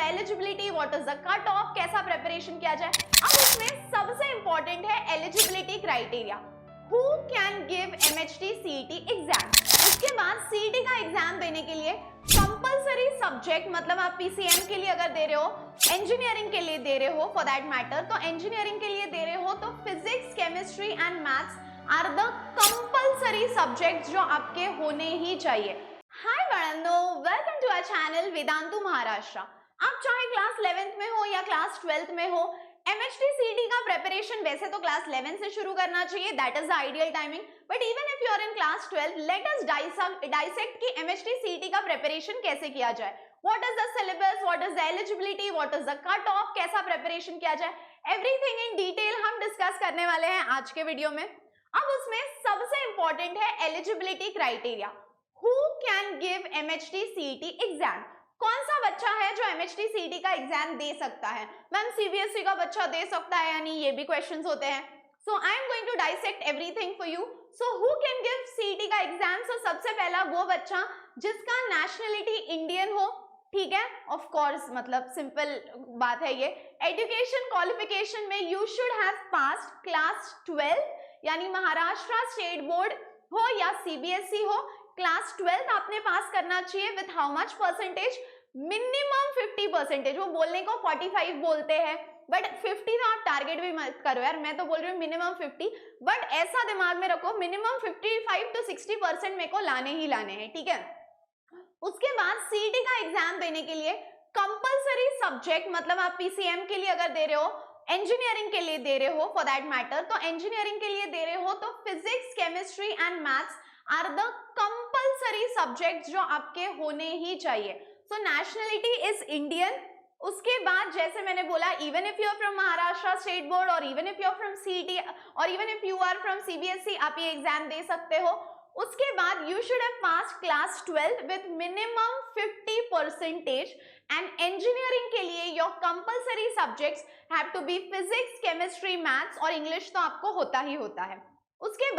Eligibility, what is the cut off, कैसा preparation किया जाए। अब इसमें सबसे इंपॉर्टेंट है eligibility criteria, who can give MHT CET exam. उसके बाद सीईटी का एग्जाम देने के लिए कंपलसरी सब्जेक्ट, मतलब आप पीसीएम के लिए अगर दे रहे हो, इंजीनियरिंग के लिए दे रहे हो फॉर दैट मैटर, तो इंजीनियरिंग के लिए दे रहे हो तो physics, chemistry and maths are the compulsory subjects जो आपके होने ही चाहिए। हाय बड़ंदो, welcome to our channel Vedantu Maharashtra. आप चाहे क्लास 11th में हो या क्लास 12th में हो, एमएचटी सीईटी का प्रिपरेशन वैसे तो क्लास 11 से शुरू करना चाहिए, that is the ideal timing, but even if you are in class 12, let us dissect कि एमएचटी सीईटी का प्रिपरेशन कैसे किया जाए। What is the syllabus, what is the eligibility, what is the cut off, कैसा preparation किया जाए, everything in detail हम discuss करने वाले हैं आज के वीडियो में। अब उसमें सबसे इंपॉर्टेंट है eligibility criteria, who can give MHT CET exam. कौन सा बच्चा है जो एमएचटी सीईटी का एग्जाम दे सकता है। मैम सीबीएसई का बच्चा दे सकता है या नहीं, ये भी क्वेश्चंस होते हैं। So I am going to dissect everything for you. So who can give CET का एग्जाम। सो सबसे पहला वो बच्चा जिसका नेशनलिटी इंडियन हो, ठीक है, ऑफ कोर्स, मतलब सिंपल बात है ये। एजुकेशन क्वालिफिकेशन में you should have passed class 12, यानी महाराष्ट्र स्टेट बोर्ड हो या सीबीएसई हो, क्लास 12 आपने पास करना चाहिए with how much percentage, minimum 50%। वो बोलने को 45 बोलते हैं, बट 50 तो आप टारगेट भी मत करो यार, मैं तो बोल रही हूँ मिनिमम 50, बट ऐसा दिमाग में रखो मिनिमम 55 to 60% मेरे को लाने ही लाने हैं, ठीक है। उसके बाद सीईटी का एग्जाम देने के लिए कंपलसरी सब्जेक्ट, मतलब आप पीसीएम के लिए अगर दे रहे हो, इंजीनियरिंग के लिए दे रहे हो फॉर दैट मैटर, तो इंजीनियरिंग के लिए दे रहे हो तो physics, chemistry and maths are the compulsory subjects जो आपके होने ही चाहिए। So nationality is Indian. उसके बाद जैसे मैंने बोला, even if you are from Maharashtra state board और even if you are from CET और even if you are from CBSE, आप ये एग्जाम दे सकते हो। उसके बाद you should have passed class 12 with minimum 50%, and engineering के लिए your compulsory subjects have to be physics, chemistry, maths और इंग्लिश तो आपको होता ही होता है। उसके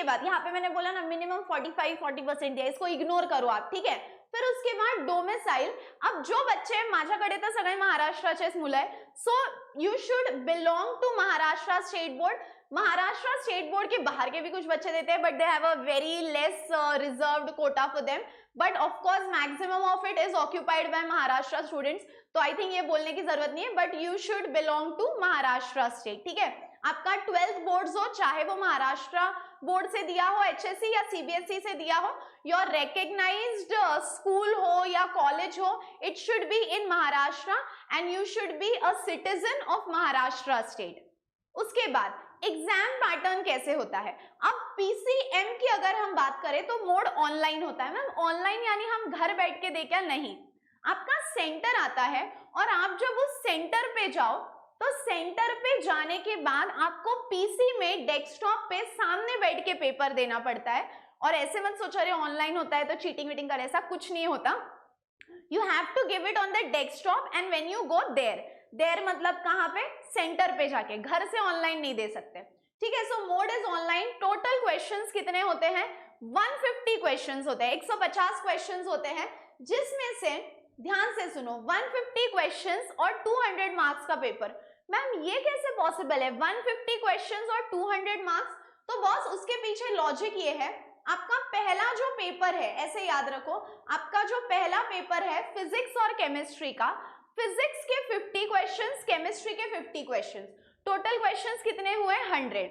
बाद यहाँ पे मैंने बोला ना मिनिमम 45-40% है, इसको इग्नोर करो आप, ठीक है। फिर उसके बाद डोमिसाइल। अब जो बच्चे माझ्याकडे तर सगळे महाराष्ट्राचेच मुलं आहे, so you should belong to Maharashtra state board. Maharashtra state board के बाहर के भी कुछ बच्चे देते हैं, but they have a very less reserved quota for them, but of course maximum of it is occupied by Maharashtra students, तो आई थिंक ये बोलने की जरूरत नहीं है, but you should belong to Maharashtra state, ठीक है। आपका 12th बोर्ड हो, चाहे वो महाराष्ट्र बोर्ड से दिया हो, एचएससी या सीबीएसई से दिया हो, योर रिकग्नाइज्ड स्कूल हो या कॉलेज हो, it should be in Maharashtra and you should be a citizen of Maharashtra state. उसके बाद एग्जाम पैटर्न कैसे होता है। अब पीसीएम की अगर हम बात करें तो मोड ऑनलाइन होता है। मैम ऑनलाइन यानी हम घर बैठ के दें क्या? नहीं, आपका सेंटर आता है और आप जब उस सेंटर पे जाओ तो सेंटर पे जाने के बाद आपको पीसी में डेस्कटॉप पे सामने बैठ के पेपर देना पड़ता है। और ऐसे मत सोचो अरे ऑनलाइन होता है तो चीटिंग वीटिंग कर, ऐसा कुछ नहीं होता। You have to give it on the desktop and when you go there मतलब कहाँ पे? सेंटर पे जाके, घर से ऑनलाइन नहीं दे सकते, ठीक है। सो mode is online. Total questions कितने होते हैं? 150 क्वेश्चंस होते हैं, 150 क्वेश्चंस होते हैं, जिसमें से ध्यान से सुनो 150 क्वेश्चंस और 200 मार्क्स का पेपर। मैम ये कैसे पॉसिबल है 150 क्वेश्चंस और 200 मार्क्स? तो बॉस उसके पीछे लॉजिक ये है, आपका पहला जो पेपर है, ऐसे याद रखो, आपका जो पहला पेपर है फिजिक्स और केमिस्ट्री का, फिजिक्स के 50 क्वेश्चंस, केमिस्ट्री के 50 क्वेश्चंस, टोटल क्वेश्चंस कितने हुए? 100।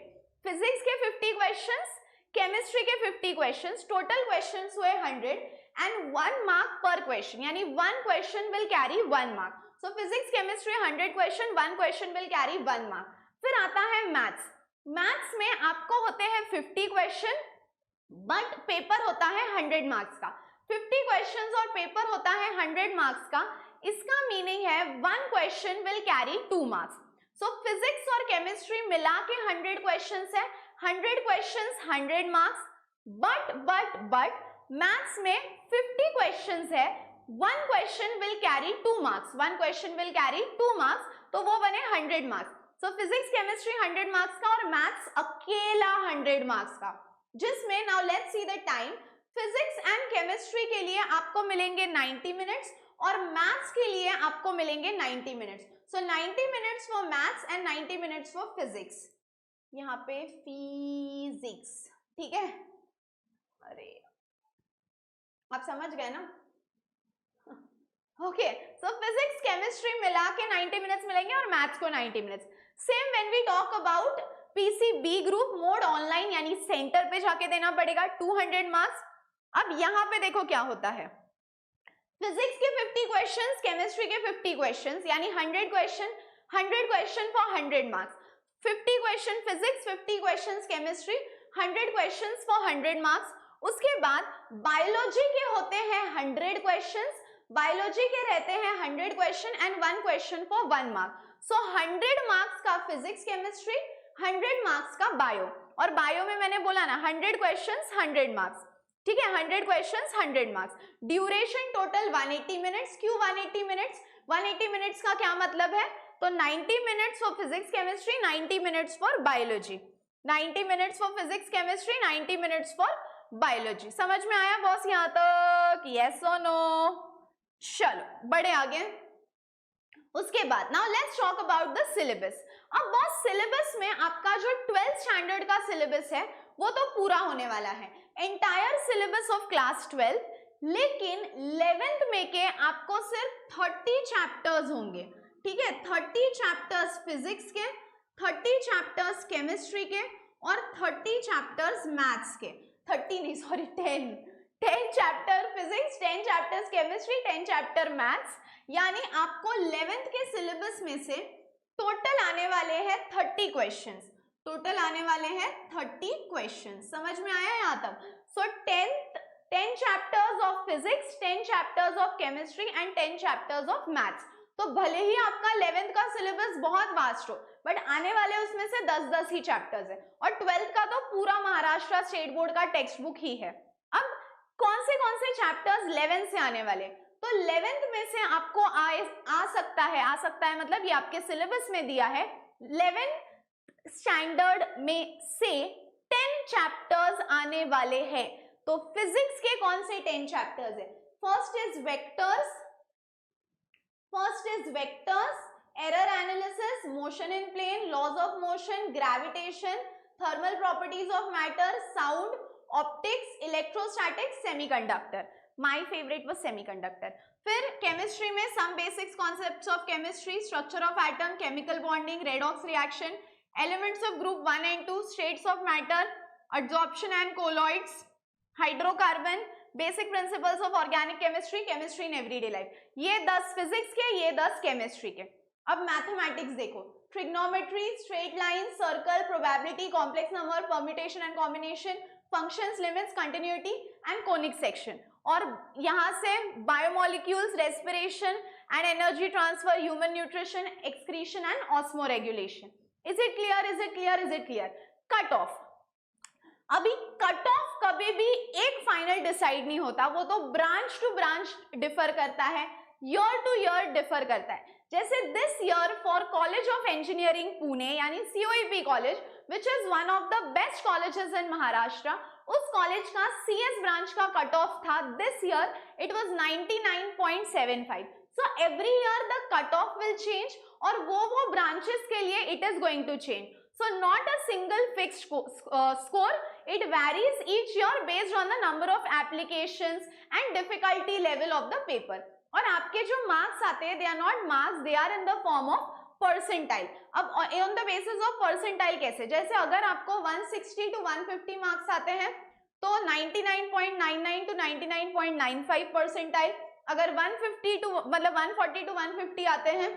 फिजिक्स के 50 क्वेश्चंस, केमिस्ट्री के 50 क्वेश्चंस, टोटल क्वेश्चंस हुए 100 एंड 1 मार्क पर क्वेश्चन, यानी 1 question will carry 1 mark. So physics chemistry 100 question, 1 question will carry 1 mark. फिर आता है मैथ्स। मैथ्स में आपको होते हैं 50 क्वेश्चन, बट पेपर होता है 100 मार्क्स का। 50 क्वेश्चंस और पेपर होता है 100 मार्क्स का। इसका मीनिंग है 1 question will carry 2 marks. So physics और केमिस्ट्री मिला के 100 क्वेश्चंस है, 100 क्वेश्चंस 100 मार्क्स, बट मैथ्स में 50 क्वेश्चंस है, 1 question will carry 2 marks, 1 question will carry 2 marks, तो वो बने 100 मार्क्स। सो फिजिक्स केमिस्ट्री 100 मार्क्स का और मैथ्स अकेला 100 मार्क्स का, जिसमें now let's see the time. Physics and chemistry के लिए आपको मिलेंगे 90 मिनट्स और मैथ्स के लिए आपको मिलेंगे 90 minutes. So 90 minutes for maths and 90 minutes for physics. यहाँ पे फिजिक्स, ठीक है. अरे आप समझ गए ना. ओके, सो फिजिक्स केमिस्ट्री मिला के 90 मिनट्स मिलेंगे और मैथ्स को 90 minutes. Same when we talk about PCB group mode online, यानी सेंटर पे जाके देना पड़ेगा 200 मार्क्स. अब यहाँ पे देखो क्या होता है. फिजिक्स के 50 क्वेश्चंस, केमिस्ट्री के 50 क्वेश्चंस, यानी 100 question for 100 marks. 50 question physics, 50 questions chemistry, 100 questions for 100 marks. उसके बाद बायोलॉजी के होते हैं 100 क्वेश्चंस, बायोलॉजी के रहते हैं 100 question and 1 question for 1 mark. So 100 marks का फिजिक्स केमिस्ट्री, 100 मार्क्स का बायो. और बायो में मैंने बोला ना 100 क्वेश्चंस 100 मार्क्स, ठीक है. 100 questions 100 marks. Duration total 180 minutes. क्यों 180 मिनट्स? 180 मिनट्स का क्या मतलब है? तो 90 minutes for physics chemistry, 90 minutes for biology. 90 minutes for physics chemistry, 90 minutes for biology. समझ में आया बॉस यहाँ तक? यस और नो? चलो बड़े आगे. उसके बाद now let's talk about the syllabus. अब बॉस सिलेबस में आपका जो 12th स्टैंडर्ड का सिलेबस है वो तो पूरा होने वाला है, एंटायर सिलेबस ऑफ क्लास 12. लेकिन 11th में के आपको सिर्फ 30 चैप्टर्स होंगे, ठीक है. 30 चैप्टर्स फिजिक्स के, 30 चैप्टर्स केमिस्ट्री के और 30 चैप्टर्स मैथ्स के. 30 नहीं, sorry 10 chapter physics, 10 chapters chemistry, 10 chapter maths. यानी आपको 11th के सिलेबस में से टोटल आने वाले हैं 30 क्वेश्चंस. टोटल आने वाले हैं 30 क्वेश्चंस. समझ में आया यहाँ तक? सो 10 chapters of physics, 10 chapters of chemistry and 10 chapters of maths. तो भले ही आपका 11th का सिलेबस बहुत वास्ट हो, बट आने वाले उसमें से 10-10 ही चैप्टर्स है. और 12th का तो पूरा महाराष्ट्र स्टेट बोर्ड का टेक्स्ट बुक ही है. अब कौन से चैप्टर्स 11th से आने वाले? तो 11th में से आपको आ सकता है मतलब ये आपके सिलेबस में दिया है. 11th स्टैंडर्ड में से 10 चैप्टर्स आने वाले हैं. तो फिजिक्स के कौन से 10 चैप्टर्स है? First is vectors, error analysis, motion in plane, laws of motion, gravitation, thermal properties of matter, sound, optics, electrostatics, semiconductor. My favourite was semiconductor. फिर केमिस्ट्री में some basics concepts of chemistry, structure of atom, chemical bonding, redox reaction, elements of group 1 and 2, states of matter, adsorption and colloids, hydrocarbon, basic principles of organic chemistry, chemistry in everyday life. ये 10 physics के, ये 10 chemistry के. अब mathematics देखो. Trigonometry, straight line, circle, probability, complex number, permutation and combination, functions, limits, continuity and conic section. और यहाँ से biomolecules, respiration and energy transfer, human nutrition, excretion and osmoregulation. Is it clear? Cut off. अभी cut off कभी भी एक final decide नहीं होता, वो तो ब्रांच टू ब्रांच डिफर करता है, ईयर टू ईयर डिफर करता है. जैसे this year for college of engineering Pune यानी COEP college, which is one of the best colleges in Maharashtra, उस कॉलेज का CS ब्रांच का कट ऑफ था this year it was 99.75. So every year the cut off will change और वो branches के लिए it is going to change. So not a single fixed score, it varies each year based on the number of applications and difficulty level of the paper. और आपके जो marks आते हैं, they are not marks, they are in the form of percentile. अब on the basis of percentile कैसे? जैसे अगर आपको 160 to 150 marks आते हैं तो 99.99 to 99.95 percentile. अगर 140 to 150 आते हैं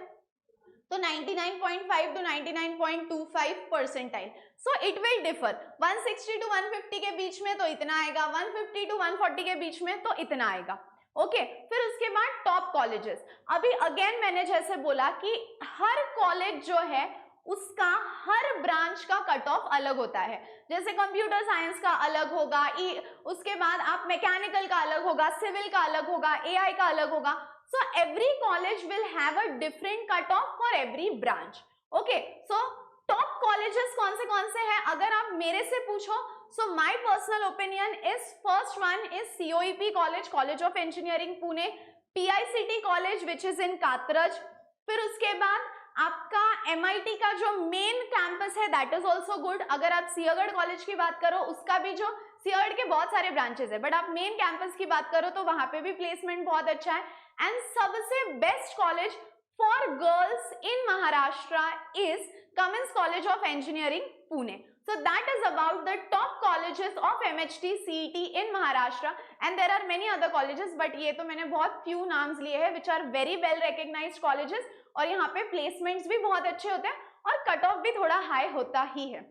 तो 99.5 to 99.25 percentile. So it will differ. 160 to 150 के बीच में तो इतना आएगा, 150 to 140 के बीच में तो इतना आएगा. ओके फिर उसके बाद टॉप कॉलेजेस. अभी अगेन मैंने जैसे बोला कि हर कॉलेज जो है उसका हर ब्रांच का कट ऑफ अलग होता है. जैसे कंप्यूटर साइंस का अलग होगा, उसके बाद आप मैकेनिकल का अलग होगा, सिविल का अलग होगा, AI का अलग होगा. So every college will have a different cutoff for every branch. Okay, so top colleges कौन से हैं? अगर आप मेरे से पूछो, so my personal opinion is first one is COEP college, College of Engineering Pune. PICT college which is in Katraj, फिर उसके बाद आपका MIT का जो मेन कैंपस है दैट इज ऑल्सो गुड। अगर आप सिंहगढ़ कॉलेज की बात करो, उसका भी जो सिंहगढ़ के बहुत सारे ब्रांचेस है, बट आप मेन कैंपस की बात करो तो वहां पे भी प्लेसमेंट बहुत अच्छा है। एंड सबसे best college for girls in Maharashtra is Cummins college of engineering Pune. So that is about the top colleges of MHT CET in Maharashtra, and there are many other colleges, but ये तो मैंने बहुत few नाम्स लिए हैं which are very well recognized colleges, और यहाँ पे placements भी बहुत अच्छे होते हैं और कट ऑफ भी थोड़ा हाई होता ही है।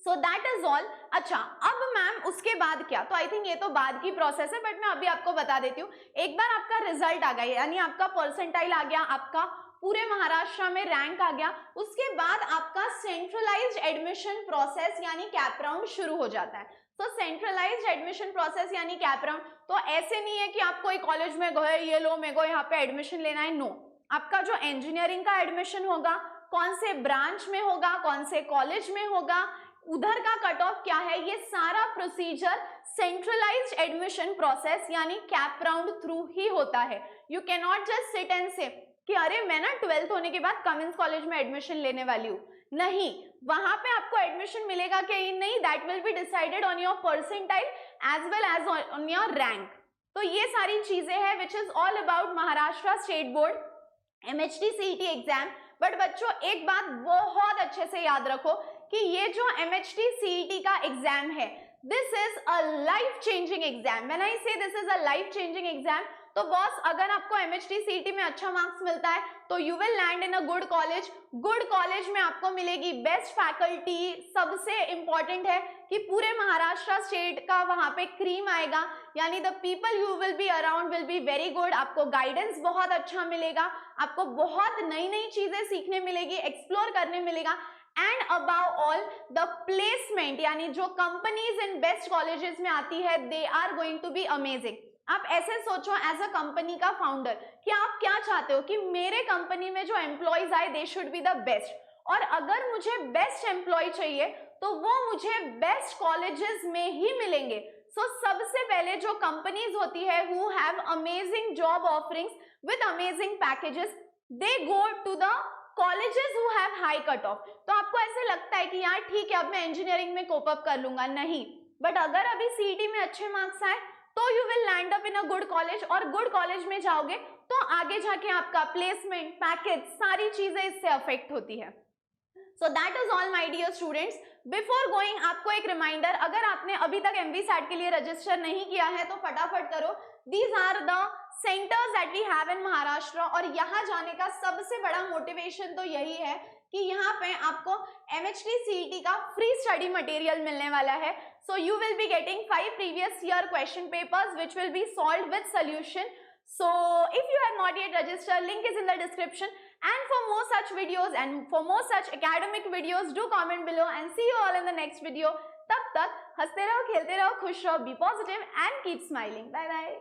So that is all। अच्छा, अब मैम उसके बाद क्या? तो आई थिंक ये तो बाद की प्रोसेस है, बट मैं अभी आपको बता देती हूँ। एक बार आपका रिजल्ट आ गया, यानी आपका परसेंटाइल आ गया, आपका पूरे महाराष्ट्र में रैंक आ गया, उसके बाद आपका सेंट्रलाइज्ड एडमिशन प्रोसेस यानी कैप राउंड शुरू हो जाता है। तो सेंट्रलाइज्ड एडमिशन प्रोसेस यानी कैप राउंड, तो ऐसे नहीं है कि आप कोई कॉलेज में गए, ये लो मेरे को यहाँ पे एडमिशन लेना है, नो। आपका जो इंजीनियरिंग का एडमिशन होगा, कौन से ब्रांच में होगा, कौन से कॉलेज में होगा, उधर का कट ऑफ क्या है, ये सारा प्रोसीजर सेंट्रलाइज्ड एडमिशन प्रोसेस यानी कैप राउंड थ्रू ही होता है। You can not just sit and से कि अरे मैं ना 12th होने के बाद कमिंस कॉलेज में एडमिशन लेने वाली हूँ, नहीं, वहां पे आपको एडमिशन मिलेगा कि नहीं, that will be decided on your percentile as well as on your rank. तो ये सारी चीजें हैं which is all about Maharashtra state board MHT CET exam. But बच्चों एक बात बहुत अच्छे से याद रखो कि ये जो MHT CET का एग्जाम है, this is a life changing exam. When I say this is a life changing exam, तो बॉस अगर आपको MHT CET में अच्छा मार्क्स मिलता है तो you will land in a good college. Good college में आपको मिलेगी बेस्ट फैकल्टी, सबसे इंपॉर्टेंट है कि पूरे महाराष्ट्र स्टेट का वहां पे क्रीम आएगा, यानी the people you will be around will be very good. आपको गाइडेंस बहुत अच्छा मिलेगा, आपको बहुत नई नई चीजें सीखने मिलेगी, एक्सप्लोर करने मिलेगा। And about all the placement, यानी जो कंपनीज इन बेस्ट कॉलेजेस में आती है, they are going to be amazing. आप ऐसे सोचो एज अ कंपनी का फाउंडर कि आप क्या चाहते हो कि मेरे कंपनी में जो एम्प्लॉयज आए they should be the best, और अगर मुझे बेस्ट एम्प्लॉय चाहिए तो वो मुझे बेस्ट कॉलेजेस में ही मिलेंगे। सो सबसे पहले जो कंपनीज होती है who have amazing job offerings with amazing packages, they go to the colleges who have high cut off. तो आपको ऐसे लगता है कि यार ठीक है अब मैं इंजीनियरिंग में कोप अप कर लूंगा, नहीं, बट अगर अभी सीईटी में अच्छे मार्क्स आए तो you will land up in a good college, और गुड कॉलेज में जाओगे तो आगे जाके आपका प्लेसमेंट पैकेज सारी चीजें इससे अफेक्ट होती है। So that is all my dear students. Before going आपको एक रिमाइंडर, अगर आपने अभी तक MVSAT के लिए रजिस्टर नहीं किया है तो फटाफट करो। These are the centres that we have in Maharashtra, और यहाँ जाने का सबसे बड़ा मोटिवेशन तो यही है कि यहाँ पे आपको MHT CET का फ्री स्टडी मटेरियल मिलने वाला है। So you will be getting 5 previous year question papers which will be solved with solution. So if you have not yet registered, link is in the description. And for more such videos and for more such academic videos, do comment below and see you all in the next video. तब तक हंसते रहो, खेलते रहो, खुश रहो, be positive and keep smiling. Bye bye.